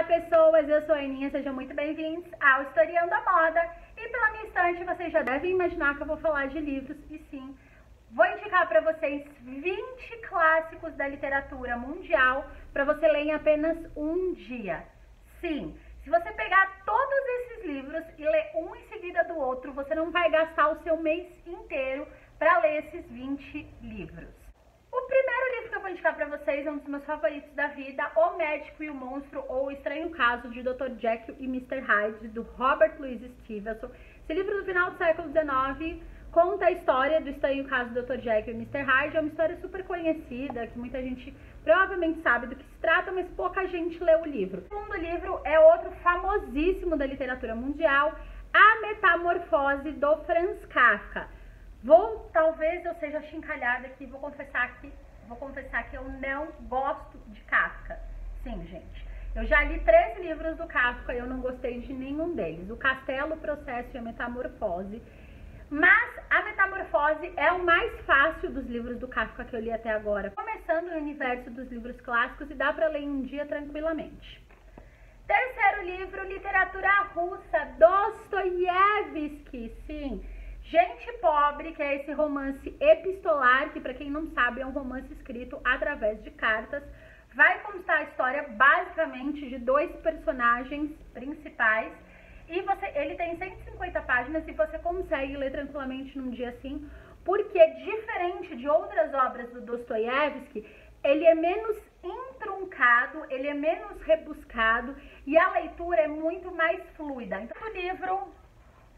pessoas, eu sou a Aninha, sejam muito bem-vindos ao Historiando a Moda. E pela minha estante, vocês já devem imaginar que eu vou falar de livros, e sim, vou indicar para vocês 20 clássicos da literatura mundial para você ler em apenas um dia. Sim, se você pegar todos esses livros e ler um em seguida do outro, você não vai gastar o seu mês inteiro para ler esses 20 livros. O primeiro livro que eu vou indicar para vocês é um dos meus favoritos da vida, O Médico e o Monstro, ou O Estranho Caso de Dr. Jekyll e Mr. Hyde, do Robert Louis Stevenson. Esse livro do final do século XIX conta a história do estranho caso do Dr. Jekyll e Mr. Hyde. É uma história super conhecida, que muita gente provavelmente sabe do que se trata, mas pouca gente lê o livro. O segundo livro é outro famosíssimo da literatura mundial, A Metamorfose, do Franz Kafka. Talvez eu seja achincalhada aqui, vou confessar que eu não gosto de Kafka. Sim, gente. Eu já li 3 livros do Kafka e eu não gostei de nenhum deles. O Castelo, o Processo e a Metamorfose. Mas a Metamorfose é o mais fácil dos livros do Kafka que eu li até agora. Começando no universo dos livros clássicos e dá para ler em um dia tranquilamente. Terceiro livro, literatura russa, Dostoiévski. Sim. Gente Pobre, que é esse romance epistolar, que para quem não sabe é um romance escrito através de cartas, vai contar a história basicamente de 2 personagens principais, e ele tem 150 páginas e você consegue ler tranquilamente num dia assim, porque diferente de outras obras do Dostoiévski, ele é menos entroncado, ele é menos rebuscado e a leitura é muito mais fluida. Então, o livro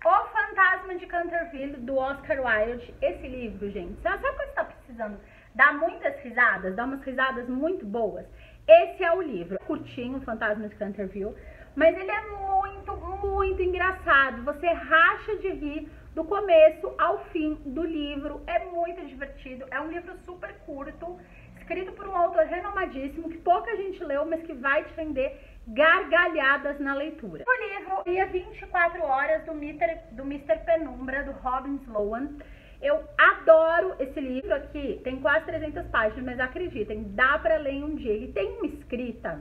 O Fantasma de Canterville, do Oscar Wilde. Esse livro, gente, sabe quando você está precisando dar muitas risadas, dar umas risadas muito boas? Esse é o livro. Curtinho, O Fantasma de Canterville, mas ele é muito engraçado. Você racha de rir do começo ao fim do livro. É muito divertido. É um livro super curto, escrito por um autor renomadíssimo, que pouca gente leu, mas que vai te render gargalhadas na leitura. O livro é 24 Horas, do Mr. Penumbra, do Robin Sloan. Eu adoro esse livro aqui, tem quase 300 páginas, mas acreditem, dá pra ler em um dia. Ele tem uma escrita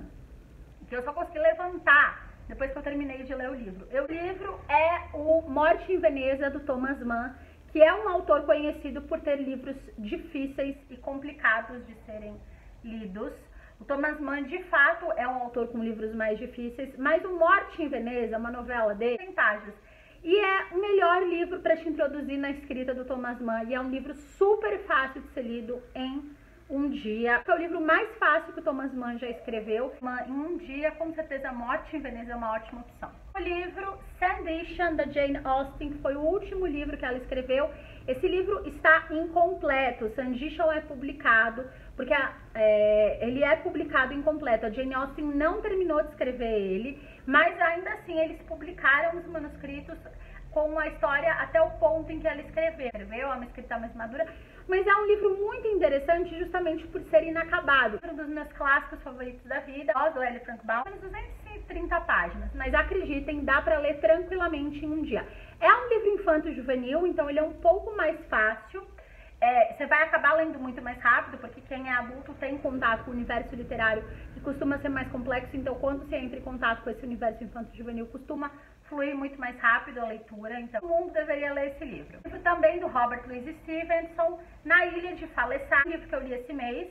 que eu só consegui levantar depois que eu terminei de ler o livro. O livro é o Morte em Veneza, do Thomas Mann, que é um autor conhecido por ter livros difíceis e complicados de serem lidos. O Thomas Mann, de fato, é um autor com livros mais difíceis, mas o Morte em Veneza, uma novela dele, tem páginas. E é o melhor livro para te introduzir na escrita do Thomas Mann, e é um livro super fácil de ser lido em um dia. É o livro mais fácil que o Thomas Mann já escreveu. Em um dia, com certeza, Morte em Veneza é uma ótima opção. O livro Sanditon, da Jane Austen, que foi o último livro que ela escreveu. Esse livro está incompleto. Sanditon é publicado, porque ele é publicado incompleto. A Jane Austen não terminou de escrever ele, mas ainda assim eles publicaram os manuscritos com a história até o ponto em que ela escreveu. É uma escrita mais madura, mas é um livro muito interessante justamente por ser inacabado. Um dos meus clássicos favoritos da vida, do L. Frank Baum, tem 230 páginas, mas acreditem, dá para ler tranquilamente em um dia. É um livro infanto-juvenil, então ele é um pouco mais fácil. Você vai acabar lendo muito mais rápido, porque quem é adulto tem contato com o universo literário, que costuma ser mais complexo, então quando você entra em contato com esse universo infanto-juvenil, costuma fluir muito mais rápido a leitura, então todo mundo deveria ler esse livro. O livro também do Robert Louis Stevenson, Na Ilha de Falesá, um livro que eu li esse mês,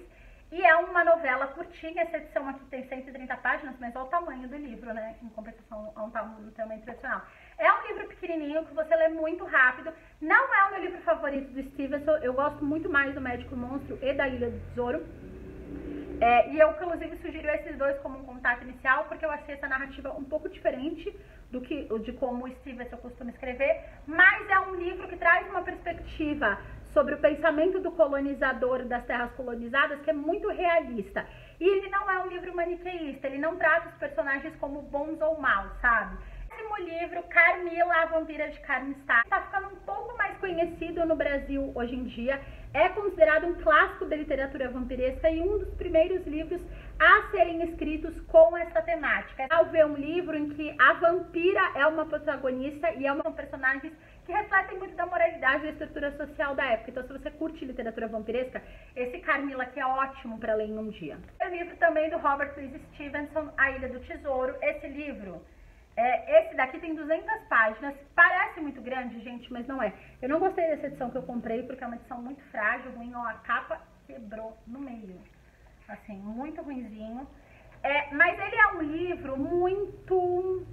e é uma novela curtinha. Essa edição aqui tem 130 páginas, mas olha o tamanho do livro, né, em compensação a um tamanho tradicional. É um livro pequenininho que você lê muito rápido. Não é o meu livro favorito do Stevenson, eu gosto muito mais do Médico e o Monstro e da Ilha do Tesouro. E eu, inclusive, sugiro esses 2 como um contato inicial, porque eu achei essa narrativa um pouco diferente de como o Stevenson costuma escrever, mas é um livro que traz uma perspectiva sobre o pensamento do colonizador das terras colonizadas, que é muito realista. E ele não é um livro maniqueísta, ele não trata os personagens como bons ou maus, sabe? O livro Carmila, a Vampira de Karnstein, está ficando um pouco mais conhecido no Brasil hoje em dia. É considerado um clássico da literatura vampiresca e um dos primeiros livros a serem escritos com essa temática. Ao ver um livro em que a vampira é uma protagonista e é uma personagem que refletem muito da moralidade e da estrutura social da época. Então, se você curte literatura vampiresca, esse Carmila aqui é ótimo para ler em um dia. O livro também do Robert Louis Stevenson, A Ilha do Tesouro. Esse livro, esse daqui tem 200 páginas, parece muito grande, gente, mas não é. Eu não gostei dessa edição que eu comprei, porque é uma edição muito frágil, ruim, ó, a capa quebrou no meio. Assim, muito ruinzinho. Mas ele é um livro muito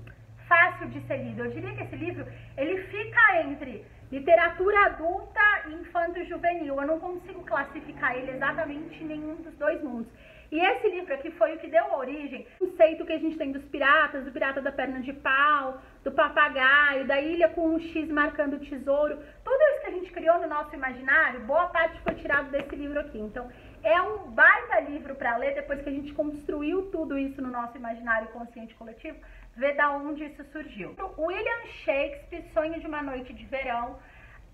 fácil de ser lido. Eu diria que esse livro, ele fica entre literatura adulta e infanto-juvenil. Eu não consigo classificar ele exatamente em nenhum dos dois mundos. E esse livro aqui foi o que deu origem ao conceito que a gente tem dos piratas, do pirata da perna de pau, do papagaio, da ilha com um X marcando o tesouro. Tudo isso que a gente criou no nosso imaginário, boa parte foi tirado desse livro aqui. Então, é um baita livro para ler depois que a gente construiu tudo isso no nosso imaginário consciente coletivo, ver da onde isso surgiu. William Shakespeare, Sonho de uma Noite de Verão.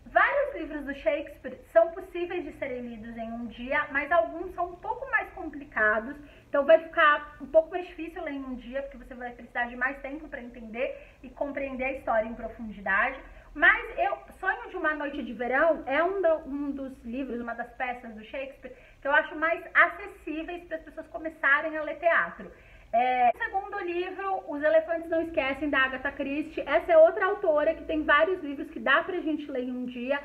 Vários livros do Shakespeare são possíveis de serem lidos em um dia, mas alguns são um pouco mais complicados, então vai ficar um pouco mais difícil ler em um dia, porque você vai precisar de mais tempo para entender e compreender a história em profundidade. Mas Sonho de uma Noite de Verão é um dos livros, uma das peças do Shakespeare que eu acho mais acessíveis para as pessoas começarem a ler teatro. O segundo livro, Os Elefantes Não Esquecem, da Agatha Christie. Essa é outra autora que tem vários livros que dá pra gente ler em um dia.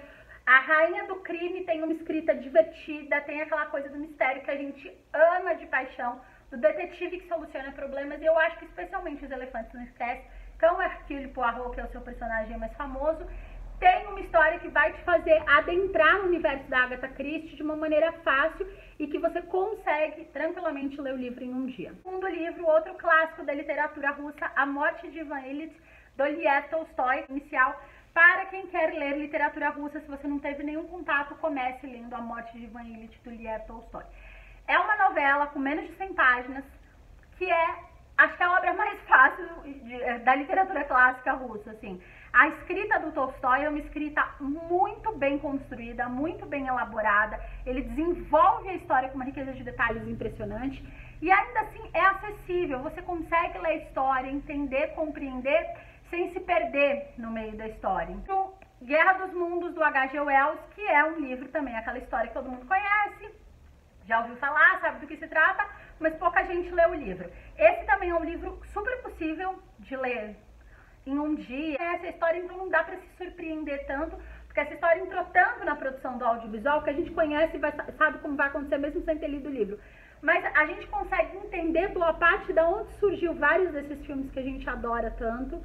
A Rainha do Crime tem uma escrita divertida, tem aquela coisa do mistério que a gente ama de paixão, do detetive que soluciona problemas, e eu acho que especialmente Os Elefantes Não Esquecem, com Hercule Poirot, que é o seu personagem mais famoso, tem uma história que vai te fazer adentrar no universo da Agatha Christie de uma maneira fácil e que você consegue tranquilamente ler o livro em um dia. Segundo livro, outro clássico da literatura russa, A Morte de Ivan Ilitch, do Lev Tolstói, inicial. Para quem quer ler literatura russa, se você não teve nenhum contato, comece lendo A Morte de Ivan Ilitch, do Lev Tolstói. É uma novela com menos de 100 páginas, que acho que é a obra mais fácil da literatura clássica russa, assim. A escrita do Tolstói é uma escrita muito bem construída, muito bem elaborada. Ele desenvolve a história com uma riqueza de detalhes impressionante e ainda assim é acessível. Você consegue ler a história, entender, compreender, sem se perder no meio da história. Então, Guerra dos Mundos, do H.G. Wells, que é um livro também, aquela história que todo mundo conhece, já ouviu falar, sabe do que se trata, mas pouca gente lê o livro. Esse também é um livro super possível de ler em um dia. Essa história, então, não dá para se surpreender tanto, porque essa história entrou tanto na produção do audiovisual que a gente conhece e sabe como vai acontecer mesmo sem ter lido o livro. Mas a gente consegue entender boa parte de onde surgiu vários desses filmes que a gente adora tanto,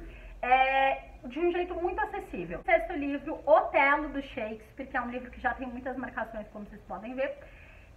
de um jeito muito acessível. O sexto livro, Otelo, do Shakespeare, que é um livro que já tem muitas marcações, como vocês podem ver,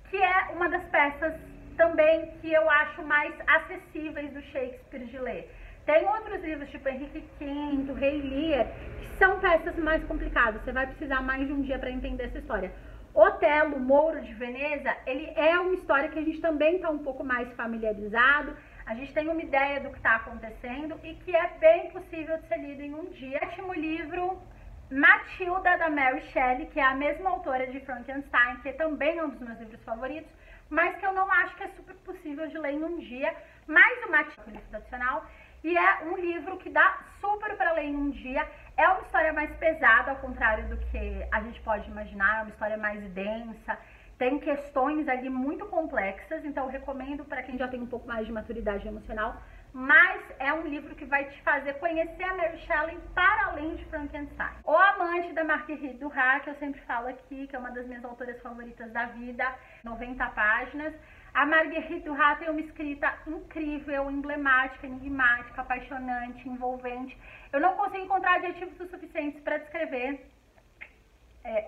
que é uma das peças também que eu acho mais acessíveis do Shakespeare de ler. Tem outros livros, tipo Henrique V, Rei Lear, que são peças mais complicadas. Você vai precisar mais de um dia para entender essa história. Otelo, Mouro de Veneza, ele é uma história que a gente também está um pouco mais familiarizado. A gente tem uma ideia do que está acontecendo e que é bem possível de ser lido em um dia. O último livro, Matilda, da Mary Shelley, que é a mesma autora de Frankenstein, que também é um dos meus livros favoritos, mas que eu não acho que é super possível de ler em um dia. Mas o Matilda é um livro tradicional. E é um livro que dá super para ler em um dia. É uma história mais pesada, ao contrário do que a gente pode imaginar. É uma história mais densa. Tem questões ali muito complexas. Então eu recomendo para quem já tem um pouco mais de maturidade emocional. Mas é um livro que vai te fazer conhecer a Mary Shelley para além de Frankenstein. O Amante, da Marguerite Duras, que eu sempre falo aqui, que é uma das minhas autoras favoritas da vida. 90 páginas. A Marguerite Duras tem uma escrita incrível, emblemática, enigmática, apaixonante, envolvente. Eu não consigo encontrar adjetivos o suficientes para descrever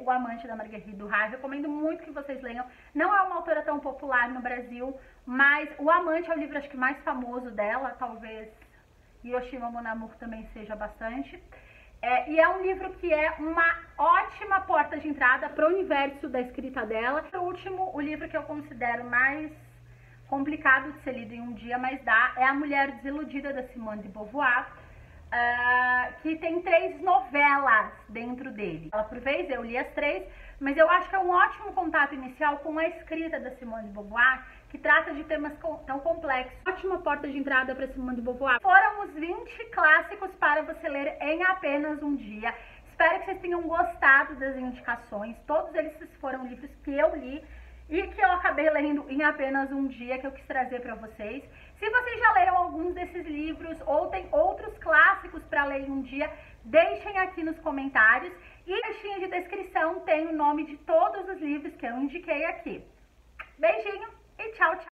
O Amante, da Marguerite Duras. Recomendo muito que vocês leiam. Não é uma autora tão popular no Brasil, mas O Amante é o livro acho que mais famoso dela, talvez Hiroshima Mon Amour também seja bastante. E é um livro que é uma ótima porta de entrada para o universo da escrita dela. O último, o livro que eu considero mais complicado de ser lido em um dia, mas dá, é A Mulher Desiludida, da Simone de Beauvoir, que tem 3 novelas dentro dele. Por vez, eu li as 3, mas eu acho que é um ótimo contato inicial com a escrita da Simone de Beauvoir, que trata de temas tão complexos. Ótima porta de entrada para Simone de Beauvoir. Foram os 20 clássicos para você ler em apenas um dia. Espero que vocês tenham gostado das indicações. Todos eles foram livros que eu li e que eu acabei lendo em apenas um dia, que eu quis trazer para vocês. Se vocês já leram alguns desses livros ou tem outros clássicos para ler em um dia, deixem aqui nos comentários. E na caixinha de descrição tem o nome de todos os livros que eu indiquei aqui. Beijinho e tchau, tchau!